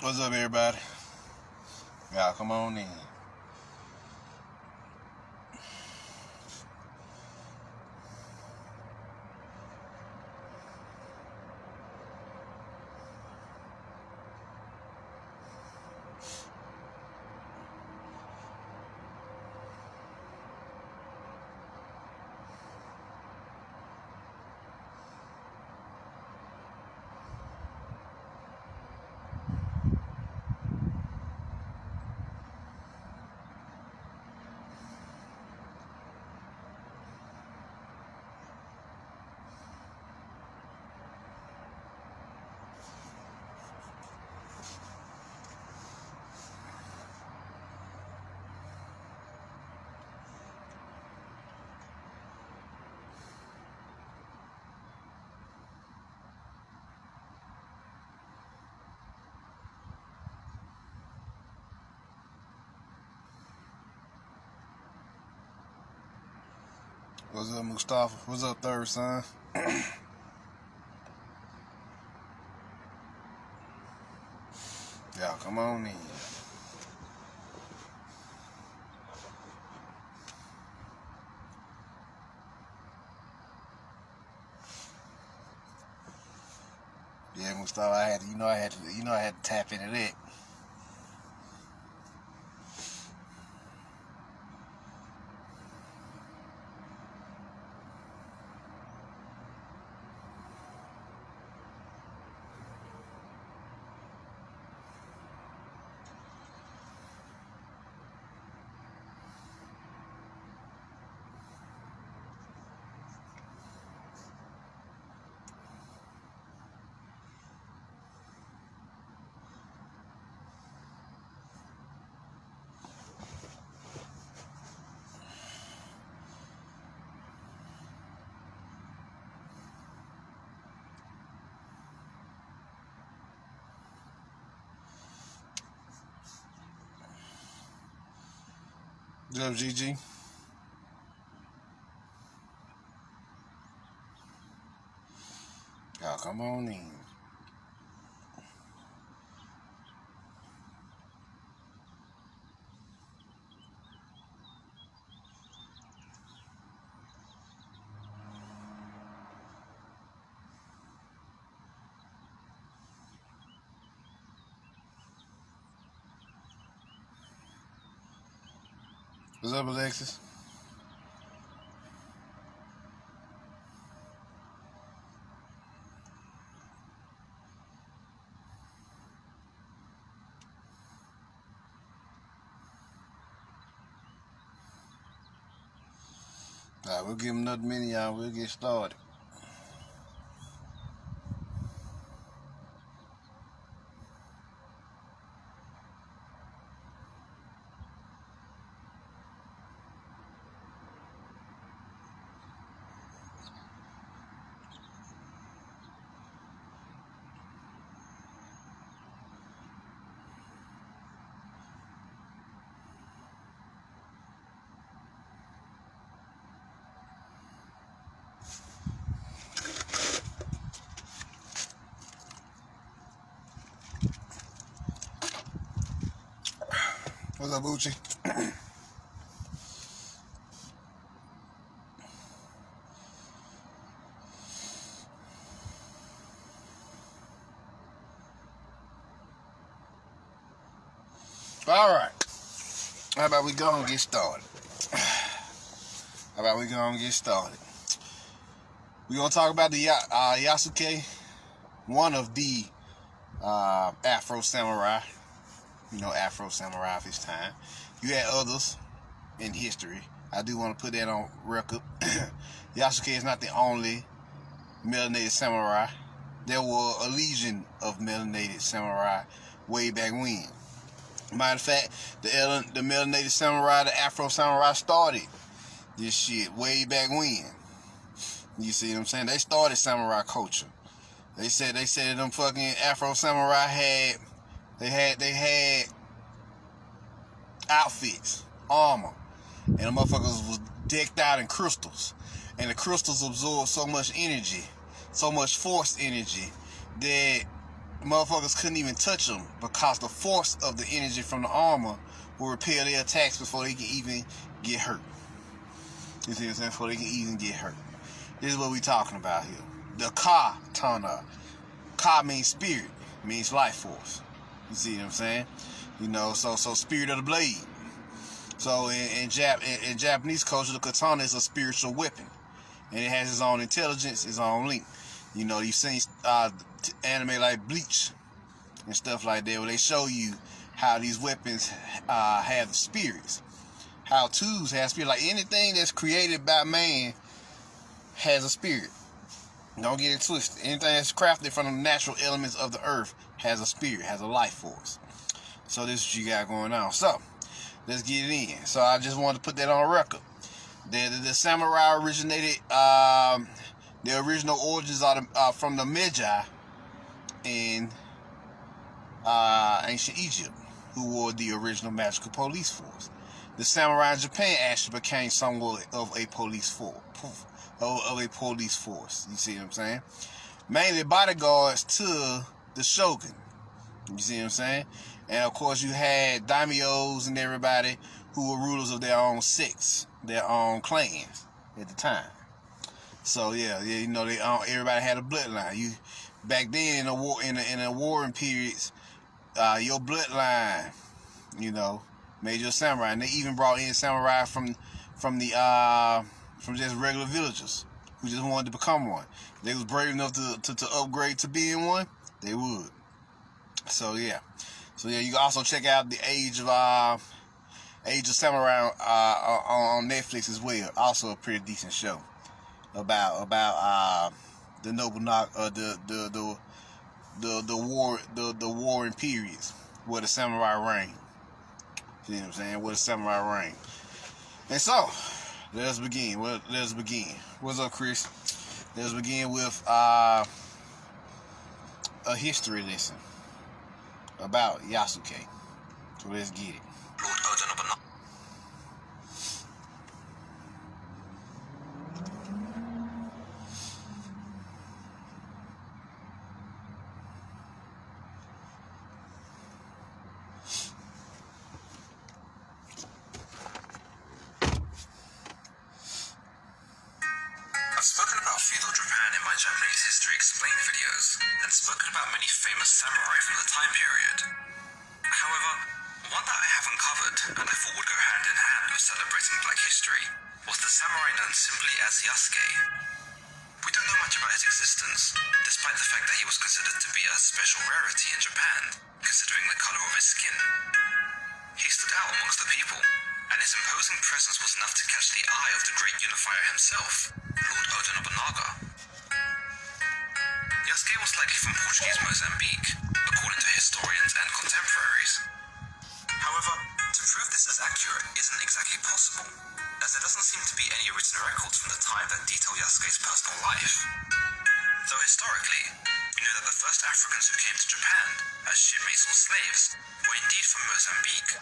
What's up, everybody? Y'all come on in. What's up, Mustafa? What's up, third son? Y'all come on in. Yeah, Mustafa, I had to tap into that. What's up, GG? Y'all come on in. What's up, Alexis? Alright, we'll give him another minute, y'all. We'll get started. What's up, Uchi? All right. How about we go and get started? We're going to talk about the Yasuke, one of the Afro samurai. You know, Afro samurai of his time. You had others in history. I do want to put that on record. Yasuke is not the only melanated samurai. There were a legion of melanated samurai way back when. Matter of fact, the melanated samurai, the Afro samurai started this shit way back when. You see what I'm saying? They started samurai culture. They said them fucking Afro samurai had outfits, armor, and the motherfuckers was decked out in crystals. And the crystals absorb so much energy, so much force energy, that motherfuckers couldn't even touch them because the force of the energy from the armor will repel their attacks before they can even get hurt. You see what I'm saying? Before they can even get hurt. This is what we talking about here. The Katana. Ka means spirit, means life force. You see what I'm saying? You know, so spirit of the blade. So in Japanese culture, the katana is a spiritual weapon, and it has its own intelligence, its own link. You know, you've seen anime like Bleach and stuff like that, where they show you how these weapons have spirits, how tools have spirit. Like anything that's created by man has a spirit. Don't get it twisted. Anything that's crafted from the natural elements of the earth has a spirit, has a life force. So this is what you got going on. So let's get it in. So I just wanted to put that on record. The samurai originated. The original origins are from the Magi in ancient Egypt, who were the original magical police force. The samurai in Japan actually became somewhat of a police force. You see what I'm saying? Mainly bodyguards to the shogun. You see what I'm saying? And of course you had daimyos and everybody who were rulers of their own sects, their own clans at the time. So yeah, you know, everybody had a bloodline. You back then in the warring periods, your bloodline, you know, made you a samurai. And they even brought in samurai from just regular villagers who just wanted to become one. They was brave enough to upgrade to being one, they would. So yeah, you can also check out the Age of Samurai on Netflix as well. Also a pretty decent show about the Nobunaga, the warring periods where the samurai reign. You know what I'm saying? Where the samurai reign. And so let us begin. What's up, Chris? Let's begin with a history lesson about Yasuke. So let's get it. Japanese history explained videos and spoken about many famous samurai from the time period. However, one that I haven't covered and I thought would go hand in hand with celebrating Black history was the samurai known simply as Yasuke. We don't know much about his existence, despite the fact that he was considered to be a special rarity in Japan, considering the color of his skin. He stood out amongst the people, and his imposing presence was enough to catch the eye of the great unifier himself, Lord Oda Nobunaga. Yasuke was likely from Portuguese Mozambique, according to historians and contemporaries. However, to prove this as accurate isn't exactly possible, as there doesn't seem to be any written records from the time that detail Yasuke's personal life. Though historically, we know that the first Africans who came to Japan as shipmates or slaves were indeed from Mozambique,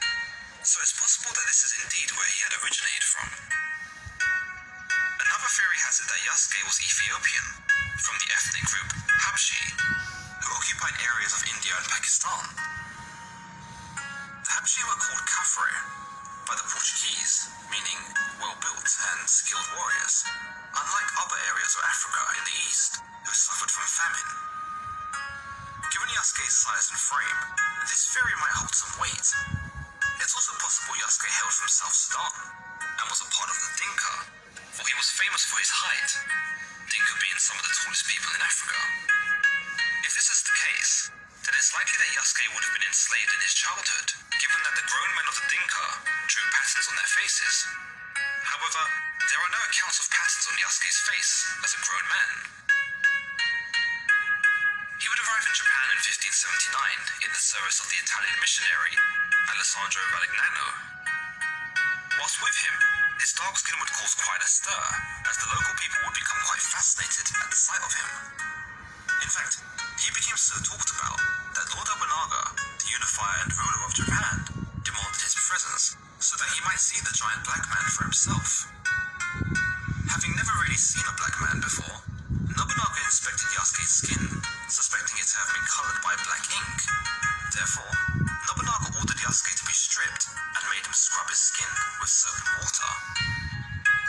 so it's possible that this is indeed where he had originated from. Another theory has it that Yasuke was Ethiopian, from the ethnic group Habshi, who occupied areas of India and Pakistan. The Habshi were called Kafre by the Portuguese, meaning well-built and skilled warriors, unlike other areas of Africa in the east, who suffered from famine. Given Yasuke's size and frame, this theory might hold some weight. It's also possible Yasuke hailed from South Sudan, and was a part of the Dinka, for he was famous for his height, Dinka being some of the tallest people in Africa. If this is the case, then it's likely that Yasuke would have been enslaved in his childhood, given that the grown men of the Dinka drew patterns on their faces. However, there are no accounts of patterns on Yasuke's face as a grown man. He would arrive in Japan in 1579 in the service of the Italian missionary, Alessandro Valignano. Whilst with him, his dark skin would cause quite a stir, as the local people would become quite fascinated at the sight of him. In fact, he became so talked about that Lord Nobunaga, the unifier and ruler of Japan, demanded his presence so that he might see the giant black man for himself. Having never really seen a black man before, Nobunaga inspected Yasuke's skin, suspecting it to have been colored by black Therefore, Nobunaga ordered Yasuke to be stripped and made him scrub his skin with soap and water.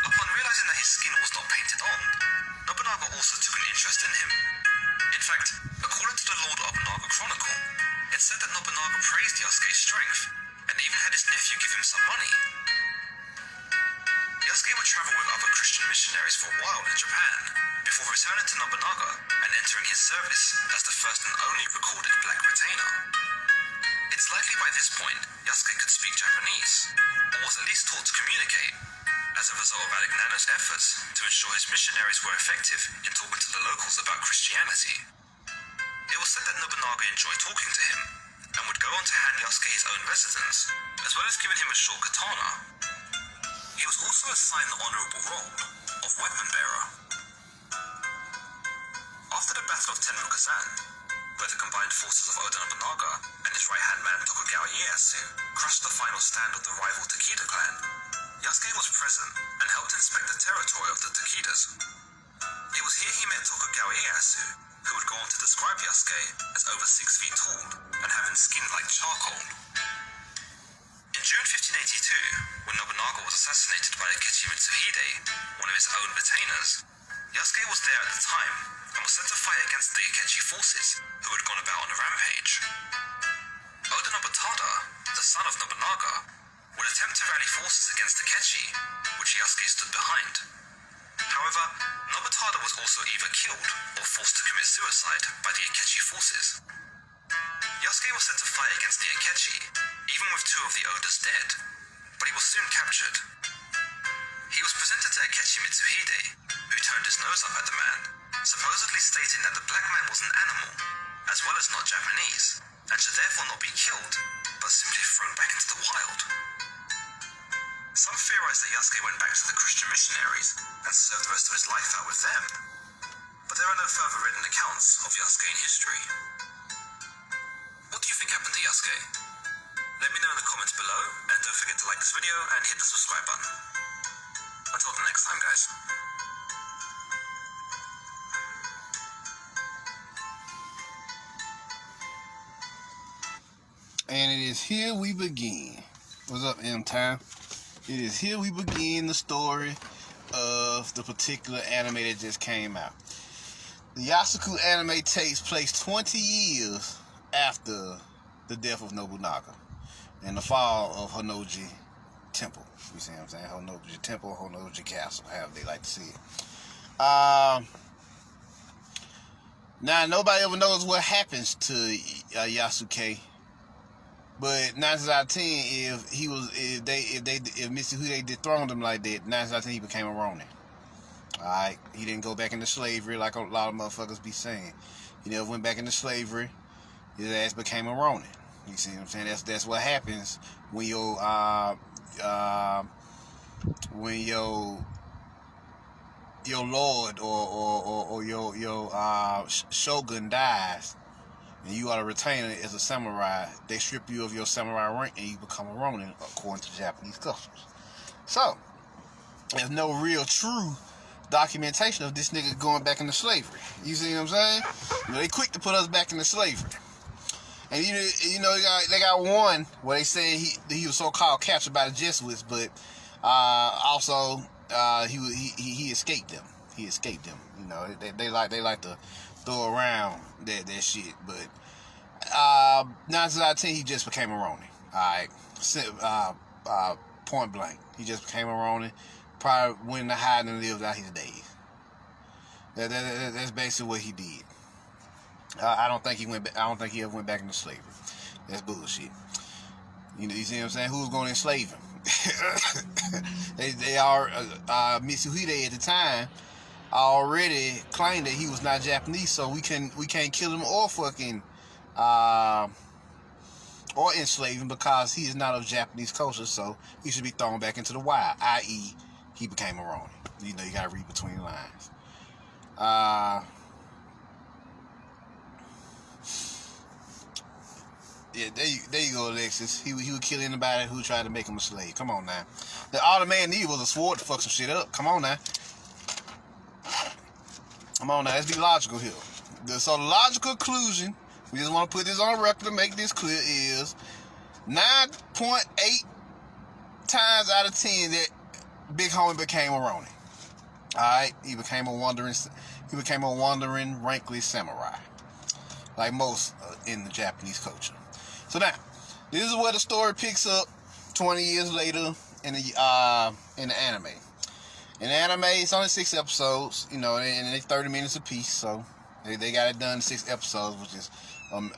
Upon realizing that his skin was not painted on, Nobunaga also took an interest in him. In fact, according to the Lord Nobunaga Chronicle, it said that Nobunaga praised Yasuke's strength and even had his nephew give him some money. Yasuke would travel with other Christian missionaries for a while in Japan, before returning to Nobunaga and entering his service as the first and only recorded black retainer. It's likely by this point Yasuke could speak Japanese, or was at least taught to communicate, as a result of Alegnano's efforts to ensure his missionaries were effective in talking to the locals about Christianity. It was said that Nobunaga enjoyed talking to him, and would go on to hand Yasuke his own residence, as well as giving him a short katana. He was also assigned the honorable role of weapon bearer. After the Battle of Tenno-Kazan, where the combined forces of Oda Nobunaga and his right-hand man Tokugawa Ieyasu crushed the final stand of the rival Takeda clan, Yasuke was present and helped inspect the territory of the Takedas. It was here he met Tokugawa Ieyasu, who would go on to describe Yasuke as over 6 feet tall and having skin like charcoal. In June 1582, when Nobunaga was assassinated by Akechi Mitsuhide, one of his own retainers, Yasuke was there at the time and was sent to fight against the Akechi forces who had gone about on a rampage. Oda Nobutada, the son of Nobunaga, would attempt to rally forces against Akechi, which Yasuke stood behind. However, Nobutada was also either killed or forced to commit suicide by the Akechi forces. Yasuke was sent to fight against the Akechi, even with 2 of the Odas dead, but he was soon captured. He was presented to Akechi Mitsuhide, who turned his nose up at the man, supposedly stating that the black man was an animal, as well as not Japanese, and should therefore not be killed, but simply thrown back into the wild. Some theorize that Yasuke went back to the Christian missionaries and served the rest of his life out with them, but there are no further written accounts of Yasuke in history. What do you think happened to Yasuke? Let me know in the comments below, and don't forget to like this video and hit the subscribe button. Until the next time, guys. And it is here we begin. What's up, M-Time? It is here we begin the story of the particular anime that just came out. The Yasuke anime takes place 20 years after the death of Nobunaga and the fall of Honnoji Temple. You see what I'm saying? Honnoji Temple, Honnoji Castle, however they like to see it. Now, nobody ever knows what happens to Yasuke. But 9 times out of 10, if Mitsuhide dethroned him like that, 9 times out of 10 he became a ronin. Alright, he didn't go back into slavery like a lot of motherfuckers be saying. He never went back into slavery. His ass became a ronin. You see what I'm saying? That's what happens when your lord or your shogun dies, and you are a retainer as a samurai. They strip you of your samurai rank and you become a ronin according to Japanese customs. So there's no real true documentation of this nigga going back into slavery. You see what I'm saying? You know, they quick to put us back into slavery. And you know they got one where they say he was so-called captured by the Jesuits, but also he escaped them. He escaped them. You know, they like to throw around that shit, but 9 times out of 10 he just became a ronin. Alright, point blank, he just became a ronin. Probably went into hiding and lived out his days. That's basically what he did. I don't think he ever went back into slavery. That's bullshit. You know, you see what I'm saying? Who was going to enslave him? they are Mitsuhide at the time already claimed that he was not Japanese, so we can't kill him or fucking or enslave him because he is not of Japanese culture. So he should be thrown back into the wild, i.e., he became a ronin. You know, you gotta read between the lines. Yeah, there you go, Alexis. He would kill anybody who tried to make him a slave. Come on now. All the man needed was a sword to fuck some shit up. Come on now. Come on now. Let's be logical here. So the logical conclusion we just want to put this on record to make this clear, is 9.8 times out of 10 that Big Homie became a ronin. Alright, he became a wandering, rankless samurai, like most in the Japanese culture. So now, this is where the story picks up 20 years later in the anime. In the anime, it's only 6 episodes, and they're 30 minutes apiece, so they got it done in 6 episodes,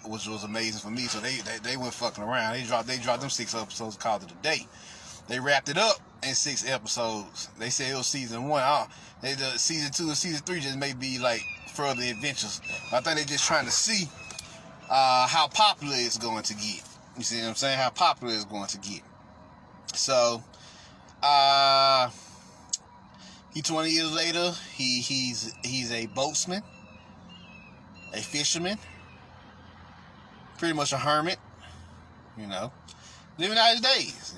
which was amazing for me. So they went fucking around. They dropped them 6 episodes, called it a day. They wrapped it up in 6 episodes. They said it was season 1. Season 2 and season 3 just may be like further adventures. But I think they're just trying to see how popular it's going to get. You see what I'm saying? How popular it's going to get. So, he 20 years later, he's a boatsman, a fisherman, pretty much a hermit, living out his days,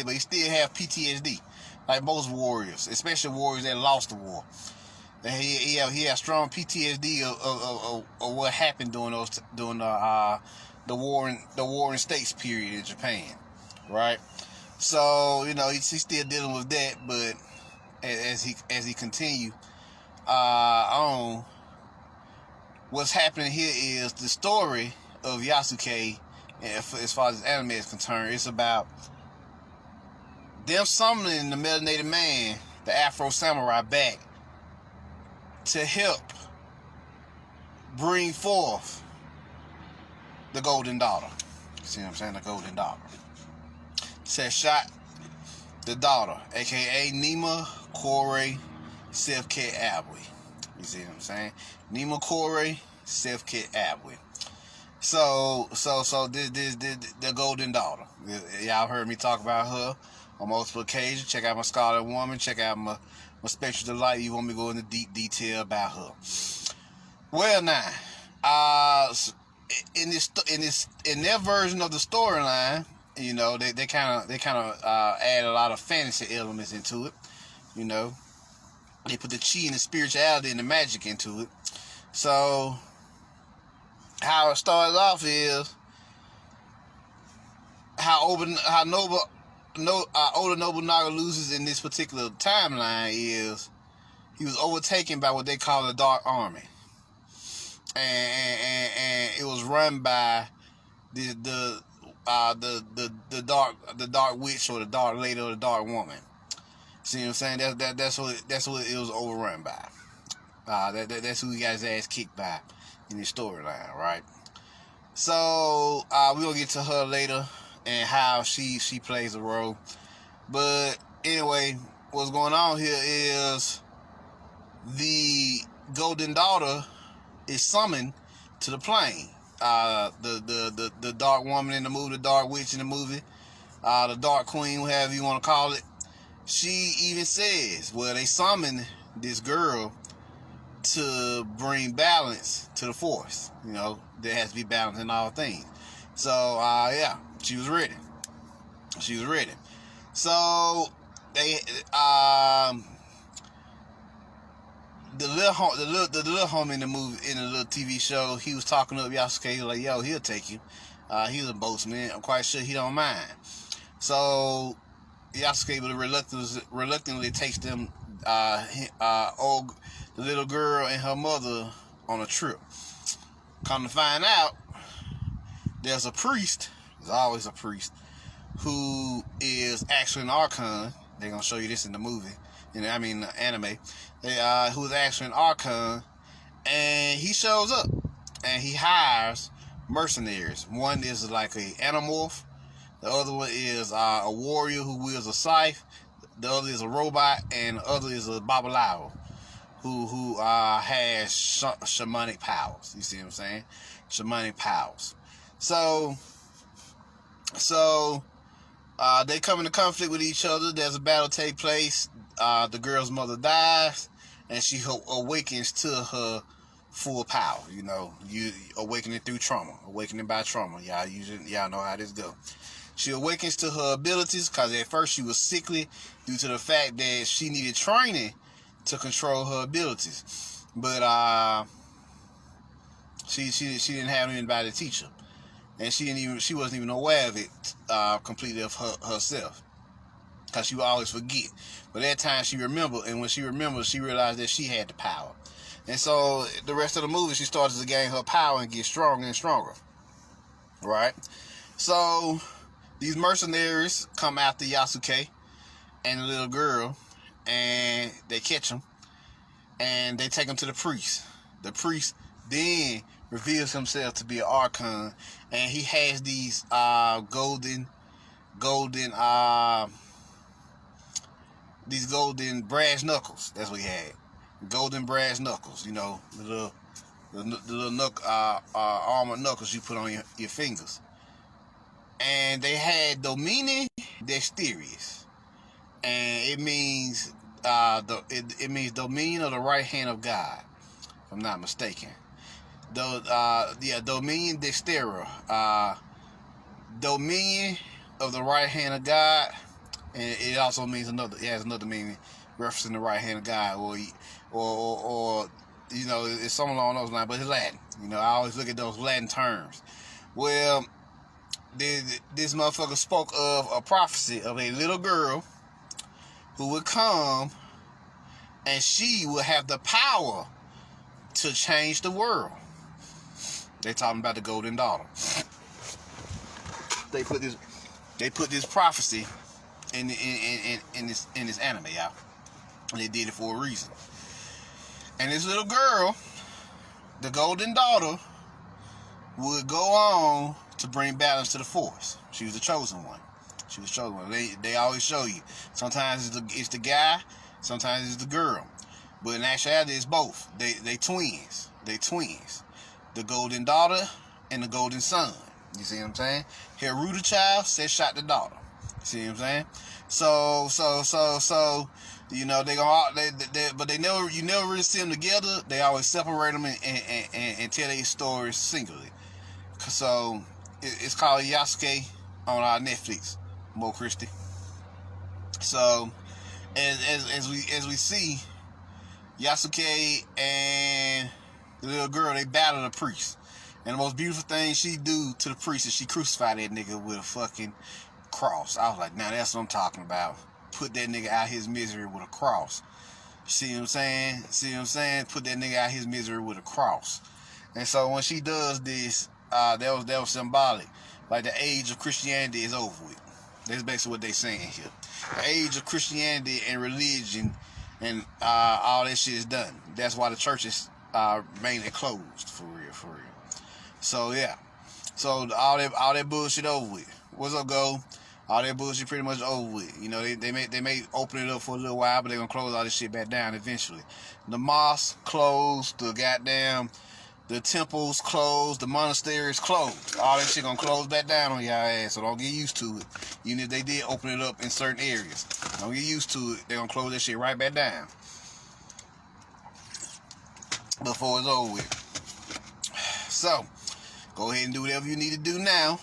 but he still have PTSD, like most warriors, especially warriors that lost the war. And he has strong PTSD of what happened during the Warring States period in Japan, right? So he's still dealing with that, but as he continue on, what's happening here is the story of Yasuke. As far as anime is concerned, it's about them summoning the melanated man, the Afro samurai, back to help bring forth the golden daughter. See what I'm saying? The golden daughter. Cashapp, the daughter, aka Nima Kore Sefket Abwe. You see what I'm saying? Nima Kore Sefket Abwe. So this the golden daughter. Y'all heard me talk about her on multiple occasions. Check out my Scarlet Woman. Check out my Spectral Delight. You want me to go into deep detail about her? Well, now, in their version of the storyline, they kind of add a lot of fantasy elements into it. They put the chi and the spirituality and the magic into it. So how it starts off is how Oda Nobunaga loses in this particular timeline is he was overtaken by what they call the Dark Army, and it was run by the dark witch or the dark lady or the dark woman. See what I'm saying? That's what it was overrun by. That's who he got his ass kicked by in the storyline, right? So we're gonna get to her later and how she plays a role. But anyway, what's going on here is the golden daughter is summoned to the plane. The dark woman in the movie, the dark witch in the movie, the dark queen, whatever you want to call it. She even says, well, they summoned this girl to bring balance to the force. There has to be balance in all things. So, yeah, she was ready. So, they, the little homie in the movie, in the little TV show, he was talking up Yasuke. He was like, yo, he'll take you. He's a boatsman. I'm quite sure he don't mind. So, Yasuke reluctantly takes them, the little girl and her mother on a trip. Come to find out, there's a priest, there's always a priest, who is actually an archon. They're going to show you this in the movie, the anime. Who is actually an archon, and he shows up, and he hires mercenaries. One is like a anamorph, the other one is a warrior who wields a scythe, the other is a robot, and the other is a babalawo who has shamanic powers. You see what I'm saying? Shamanic powers. So they come into conflict with each other. There's a battle take place. The girl's mother dies, and she awakens to her full power. You awakening through trauma, awakening by trauma. Y'all know how this goes. She awakens to her abilities because at first she was sickly due to the fact that she needed training to control her abilities. But She didn't have anybody to teach her, and she wasn't even aware of it completely of herself, because she would always forget. But that time she remembered, and when she remembered, she realized that she had the power. And so the rest of the movie, she started to gain her power and get stronger and stronger. Right? So these mercenaries come after Yasuke and the little girl, and they catch him, and they take him to the priest. The priest then reveals himself to be an archon, and he has these golden brass knuckles. That's what he had. Golden brass knuckles. You know, the little armor knuckles you put on your fingers. And they had Domini Dexterius, and it means it means dominion of the right hand of God, if I'm not mistaken. Dominion Dextera, dominion of the right hand of God, and it also means it has another meaning, referencing the right hand of God, or you know, it's something along those lines, but it's Latin. You know, I always look at those Latin terms. Well, this motherfucker spoke of a prophecy of a little girl who would come, and she would have the power to change the world. They talking about the golden daughter. They put this prophecy in this anime, y'all, and they did it for a reason. And this little girl, the golden daughter, would go on to bring balance to the force. She was the chosen one. She was the chosen one. They always show you. Sometimes it's the guy, sometimes it's the girl. But in actuality, it's both. They twins. They twins. The golden daughter and the golden son. You see what I'm saying? Heru the child, said shot the daughter. You see what I'm saying? So you know, but you never really see them together. They always separate them and tell their stories singly. So it's called Yasuke on our Netflix, Mo Christie. So as we see, Yasuke and the little girl, they battle the priest, and the most beautiful thing she do to the priest is she crucified that nigga with a fucking cross. I was like, now that's what I'm talking about. Put that nigga out his misery with a cross. See what I'm saying? Put that nigga out his misery with a cross. And so when she does this, that was symbolic. Like the age of Christianity is over with. That's basically what they saying here. The age of Christianity and religion and all that shit is done. That's why the churches are mainly closed, for real. So yeah. So all that bullshit over with. What's up, Go? All that bullshit pretty much over with. You know, they may open it up for a little while, but they're gonna close all this shit back down eventually. The mosque closed, the temples closed, the monasteries closed. All that shit gonna close back down on y'all ass, so don't get used to it. Even if they did open it up in certain areas, don't get used to it. They're gonna close that shit right back down before it's over with. So, go ahead and do whatever you need to do now.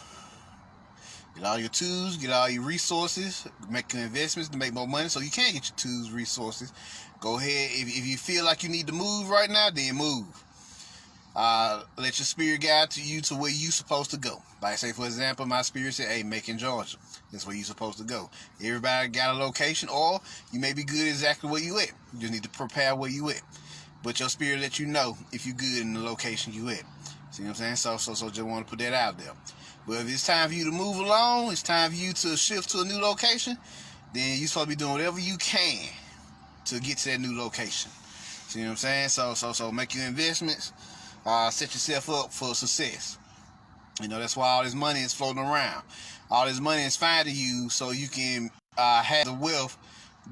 Get all your tools, get all your resources, make your investments to make more money so you can get your tools, resources. Go ahead. If you feel like you need to move right now, then move. Let your spirit guide you to where you're supposed to go. Like, say, for example, my spirit said, hey, Macon, Georgia. That's where you're supposed to go. Everybody got a location, or you may be good exactly where you at. You just need to prepare where you at. But your spirit let you know if you're good in the location you at. See what I'm saying? So just want to put that out there. But if it's time for you to move along, it's time for you to shift to a new location, then you're supposed to be doing whatever you can to get to that new location. See what I'm saying? So make your investments. Set yourself up for success. You know, that's why all this money is floating around. All this money is finding you so you can have the wealth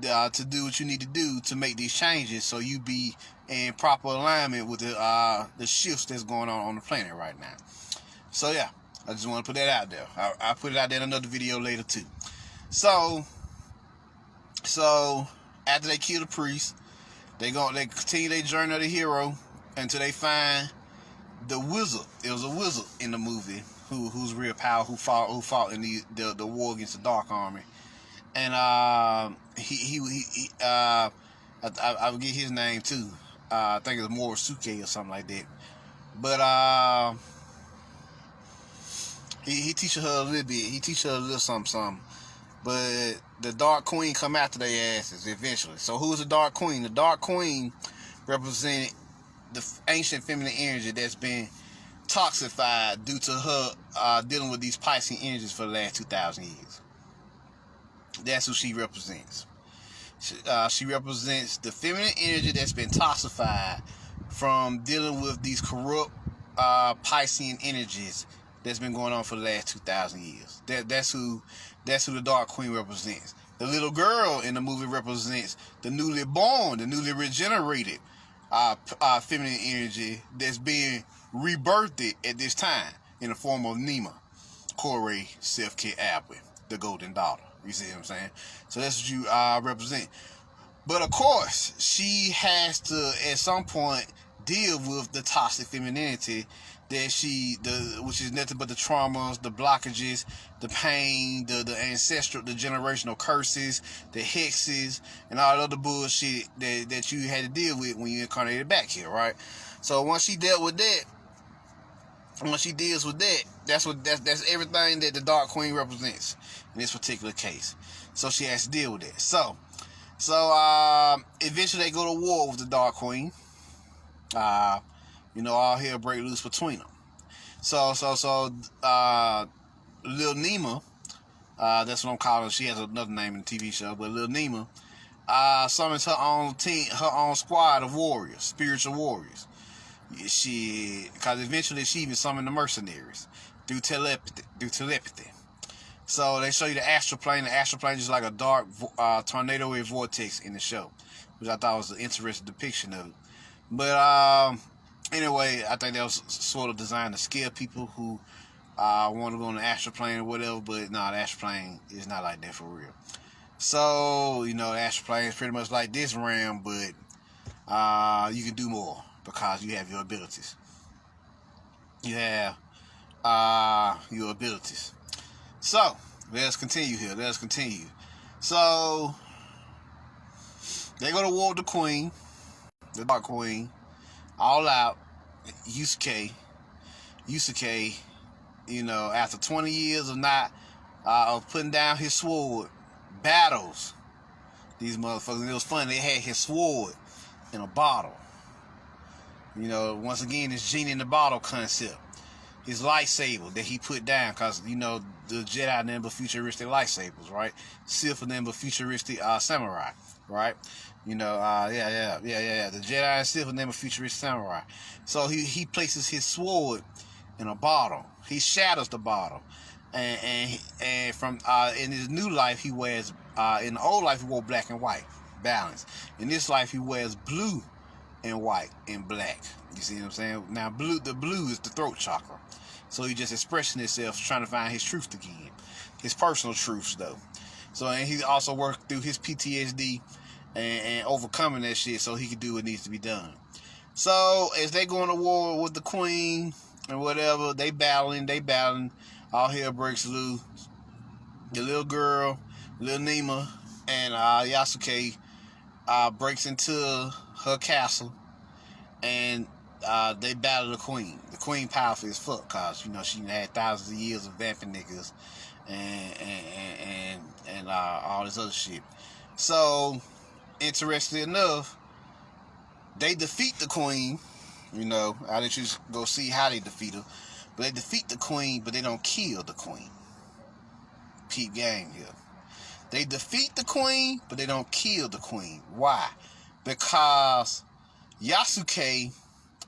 to do what you need to do to make these changes, so you be in proper alignment with the shifts that's going on the planet right now. So yeah, I just want to put that out there. I'll put it out there in another video later too. So after they kill the priest, they continue their journey of the hero until they find the wizard. It was a wizard in the movie who's real power, who fought in the war against the Dark Army, and I forget his name too. I think it was Morisuke or something like that. But he teaches her a little bit. He teaches her a little something. But the Dark Queen come after their asses eventually. So who's the Dark Queen? The Dark Queen represented the ancient feminine energy that's been toxified due to her dealing with these Piscean energies for the last 2,000 years. That's who she represents. She represents the feminine energy that's been toxified from dealing with these corrupt Piscean energies that's been going on for the last 2,000 years. That's who the Dark Queen represents. The little girl in the movie represents the newly born, the newly regenerated feminine energy that's being rebirthed at this time in the form of Nema, Corey, Self-Care Apple, the golden daughter. You see what I'm saying? So that's what you represent. But of course, she has to at some point deal with the toxic femininity that which is nothing but the traumas, the blockages, the pain, the ancestral, the generational curses, the hexes, and all the other bullshit that you had to deal with when you incarnated back here, right? So once she dealt with that, once she deals with that, that's everything that the Dark Queen represents in this particular case. So she has to deal with that. So eventually they go to war with the Dark Queen. All hell break loose between them. So Lil Nema, that's what I'm calling her. She has another name in the TV show, but Lil Nema summons her own team, her own squad of warriors, spiritual warriors. Because eventually she even summoned the mercenaries through telepathy. So they show you the astral plane. The astral plane is just like a dark tornado-wave vortex in the show, which I thought was an interesting depiction of it. But anyway, I think that was sort of designed to scare people who want to go on the astral plane or whatever. But no, the astral plane is not like that for real. So the astral plane is pretty much like this realm, but you can do more because you have your abilities. You have your abilities. So let's continue here. So they go to war with the Queen, the Dark Queen, all out. Yasuke, after 20 years of not of putting down his sword, battles these motherfuckers. And it was funny, they had his sword in a bottle. Once again, this genie in the bottle concept. His lightsaber that he put down, because the Jedi never futuristic lightsabers, right? Sith never futuristic samurai, right? The Jedi and Sith never futuristic samurai. So he places his sword in a bottle. He shatters the bottle, and from in his new life he wears in the old life he wore black and white, balance. In this life he wears blue and white and black. You see what I'm saying? Now the blue is the throat chakra. So he's just expressing himself, trying to find his truth again. His personal truths though. So and he also worked through his PTSD and overcoming that shit so he could do what needs to be done. So as they go into war with the Queen and whatever, they battling, all hell breaks loose. The little girl, Lil Nema, and Yasuke breaks into her castle, and they battle the Queen. The Queen powerful as fuck, cause she had thousands of years of vamping niggas and all this other shit. So interestingly enough, they defeat the Queen. I'll let you go see how they defeat her. But they defeat the Queen, but they don't kill the Queen. Peep game here. They defeat the Queen, but they don't kill the Queen. Why? Because Yasuke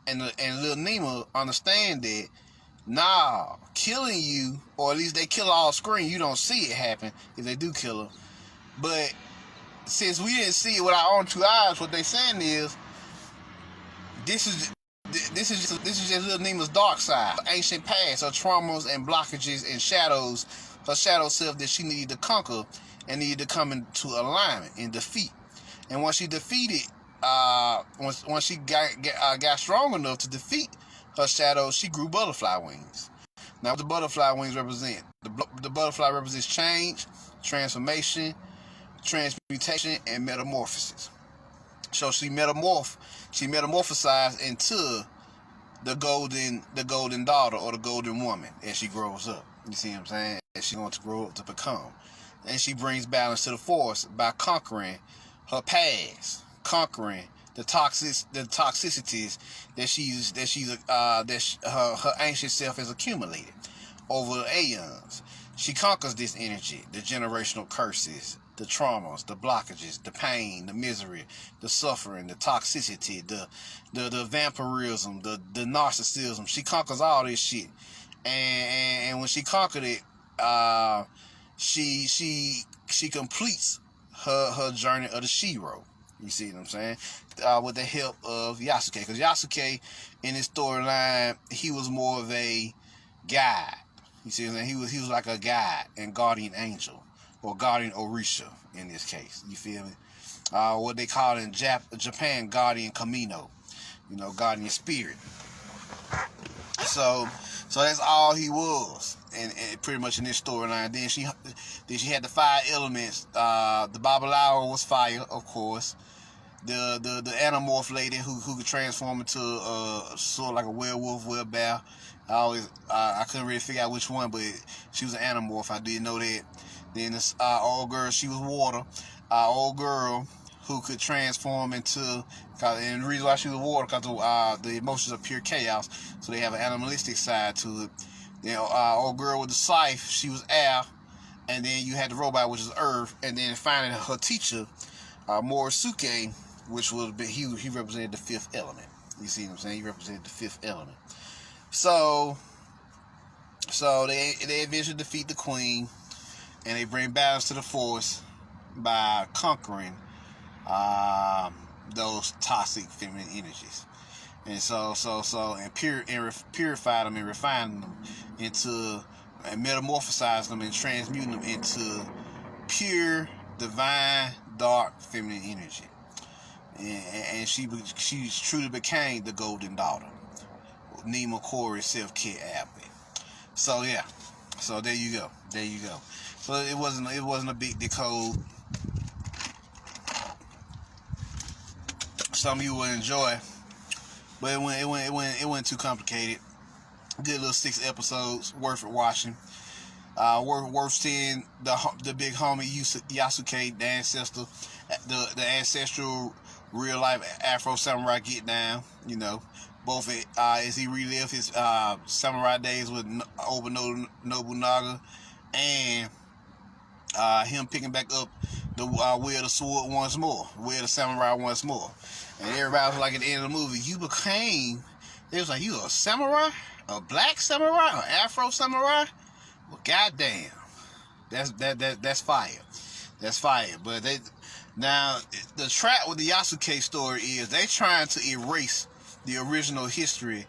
and Lil Nema understand that, killing you, or at least they kill her off screen, you don't see it happen if they do kill her. But since we didn't see it with our own two eyes, what they saying is, this is just Lil Nema's dark side, her ancient past, her traumas and blockages and shadows, her shadow self that she needed to conquer and needed to come into alignment and defeat. And once she defeated, once she got strong enough to defeat her shadow, she grew butterfly wings. Now, what the butterfly wings represent? The butterfly represents change, transformation, transmutation, and metamorphosis. So she metamorphosized into the golden daughter or the golden woman as she grows up. You see what I'm saying? As she's going to grow up to become. And she brings balance to the force by conquering her past, conquering the toxicities that her ancient self has accumulated over aeons. She conquers this energy, the generational curses, the traumas, the blockages, the pain, the misery, the suffering, the toxicity, the vampirism, the narcissism. She conquers all this shit, and when she conquered it, she completes her journey of the Shiro. You see what I'm saying? With the help of Yasuke, because Yasuke in his storyline, he was more of a guide. You see what I'm saying? He was like a guide and guardian angel, or guardian Orisha in this case. You feel me? What they call in Japan, guardian Kamino. You know, guardian spirit. So that's all he was, and pretty much in this storyline. Then she had the 5 elements. The Babalawo was fire, of course. The Animorph lady who could transform into sort of like a werewolf, werebear. I couldn't really figure out which one, but she was an Animorph. I did know that. Then this old girl, she was water. Old girl who could transform into, and the reason why she was water, because the emotions are pure chaos, so they have an animalistic side to it. Then old girl with the scythe, she was air, and then you had the robot, which is earth, and then finally her teacher, Morisuke, which was he represented the 5th element. You see what I'm saying? He represented the 5th element. So they eventually defeat the queen, and they bring balance to the force by conquering those toxic feminine energies, and purify them and refine them into, and metamorphosize them and transmute them into pure, divine, dark feminine energy. And she truly became the golden daughter, Nima Corey self-care athlete. So yeah, so there you go. So it wasn't a big decode. Some of you will enjoy, but it went too complicated. Did a little 6 episodes worth of watching. Worth seeing the big homie Yasuke, the ancestor, the ancestral real life Afro samurai get down. You know, both as he relived his samurai days with Oba Nobunaga, and him picking back up the way of the sword once more, way of the samurai once more. And everybody was like, at the end of the movie, they was like, you a samurai? A black samurai? An Afro samurai? Well, goddamn. That's fire. That's fire. But now, the trap with the Yasuke story is they trying to erase the original history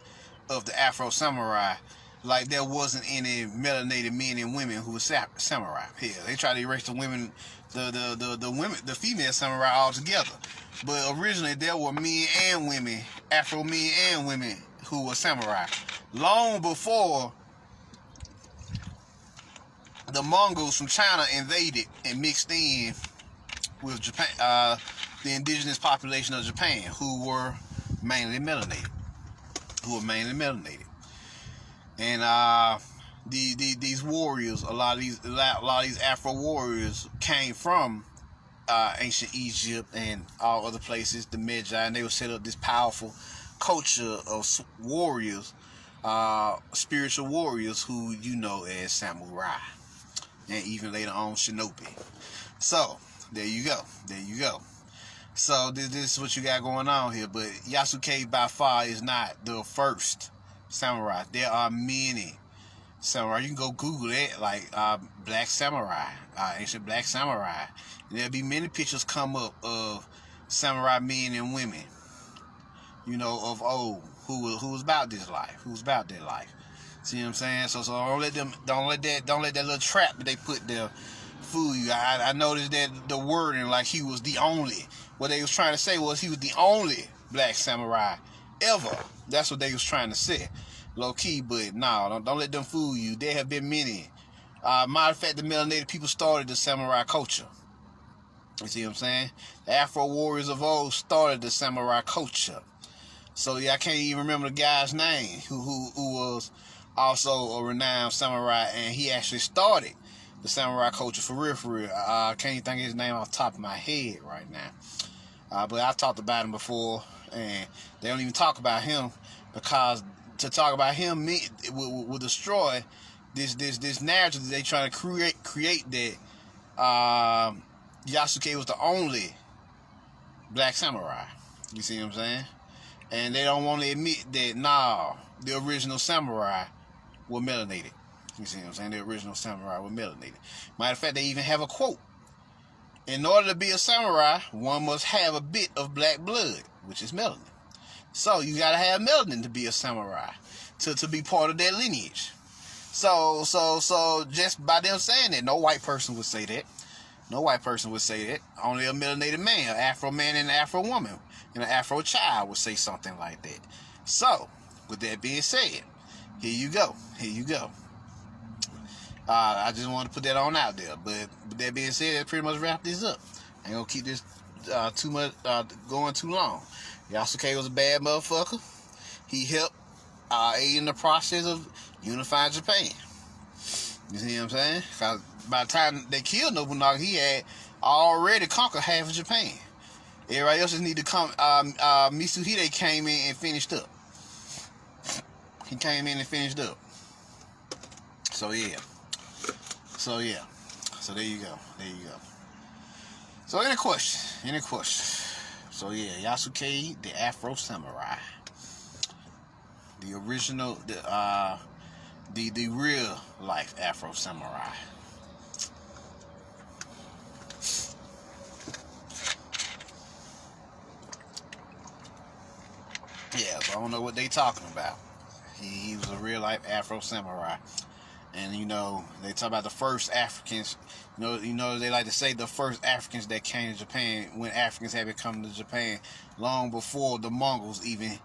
of the Afro samurai, like there wasn't any melanated men and women who were samurai. Hell, they try to erase the women, the female samurai altogether. But originally there were men and women, Afro men and women who were samurai, long before the Mongols from China invaded and mixed in with Japan, the indigenous population of Japan, who were mainly melanated. And these warriors, a lot of these Afro warriors came from ancient Egypt and all other places, the Magi, and they would set up this powerful culture of warriors, spiritual warriors who you know as samurai, and even later on shinobi. So there you go. So this is what you got going on here. But Yasuke by far is not the first samurai. There are many samurai. You can go Google it, like black samurai, ancient black samurai. And there'll be many pictures come up of samurai men and women, you know, of old, who was about this life, who was about their life. See what I'm saying? So don't let that little trap that they put there fool you. I noticed that the wording, like he was the only. What they was trying to say was he was the only black samurai ever. That's what they was trying to say, low key. But no, don't let them fool you. There have been many. Matter of fact, the melanated people started the samurai culture. You see what I'm saying? The Afro warriors of old started the samurai culture. So yeah, I can't even remember the guy's name who was also a renowned samurai, and he actually started the samurai culture for real, for real. I can't even think of his name off the top of my head right now. But I've talked about him before, and they don't even talk about him because to talk about him will destroy this narrative that they trying to create that Yasuke was the only black samurai. You see what I'm saying? And they don't want to admit that, the original samurai were melanated. You see what I'm saying? The original samurai were melanated. Matter of fact, they even have a quote. In order to be a samurai, one must have a bit of black blood, which is melanin. So you gotta have melanin to be a samurai, to be part of that lineage. So just by them saying that, no white person would say that. No white person would say that. Only a melanated man, an Afro man and an Afro woman, and an Afro child would say something like that. So, with that being said, here you go. I just want to put that on out there. But with that being said, that pretty much wrap this up. I ain't gonna keep this too much going too long. Yasuke was a bad motherfucker. He helped aid in the process of unifying Japan. You see what I'm saying? Cause by the time they killed Nobunaga, he had already conquered half of Japan. Everybody else just need to come. Mitsuhide came in and finished up. He came in and finished up. So yeah. So there you go. So any questions? So yeah, Yasuke, the Afro samurai, the original, the real life Afro samurai. Yeah, so I don't know what they talking about. He was a real life Afro samurai. And they talk about the first Africans. They like to say the first Africans that came to Japan, when Africans had been coming to Japan long before the Mongols even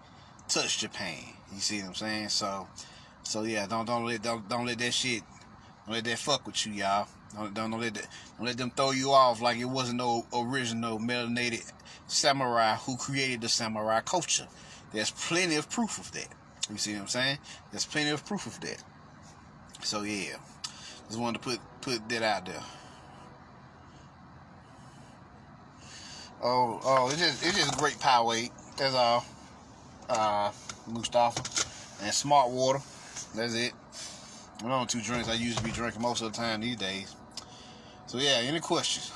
touched Japan. You see what I'm saying? So yeah, don't let that shit, don't let that fuck with you, y'all. Don't let them throw you off like it wasn't no original melanated samurai who created the samurai culture. There's plenty of proof of that. You see what I'm saying? There's plenty of proof of that. So yeah, just wanted to put that out there. Oh, it's just great Powerade. That's all. Mustafa and Smart Water. That's it. I'm on 2 drinks I used to be drinking most of the time these days. So yeah, any questions?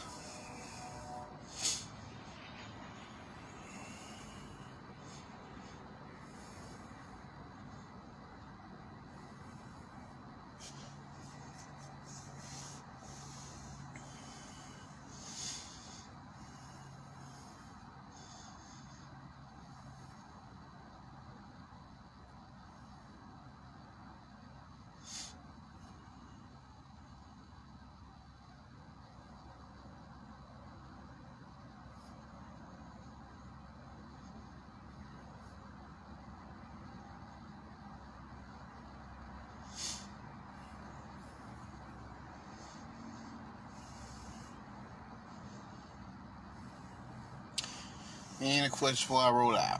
Any questions before I roll out?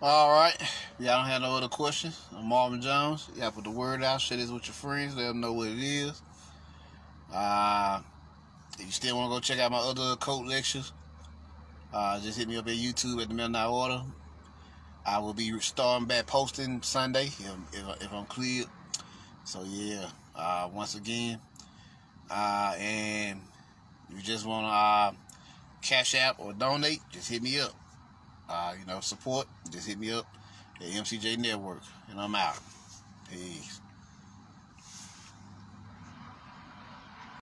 Alright, y'all don't have no other questions. I'm Marvin Jones. Y'all put the word out, share this with your friends, let them know what it is. If you still want to go check out my other code lectures, just hit me up at YouTube at the Midnight Order. I will be starting back posting Sunday if I'm cleared. So yeah, once again, and if you just want to Cashapp or donate, just hit me up. Support, just hit me up at mcjnetwork, and I'm out. Peace.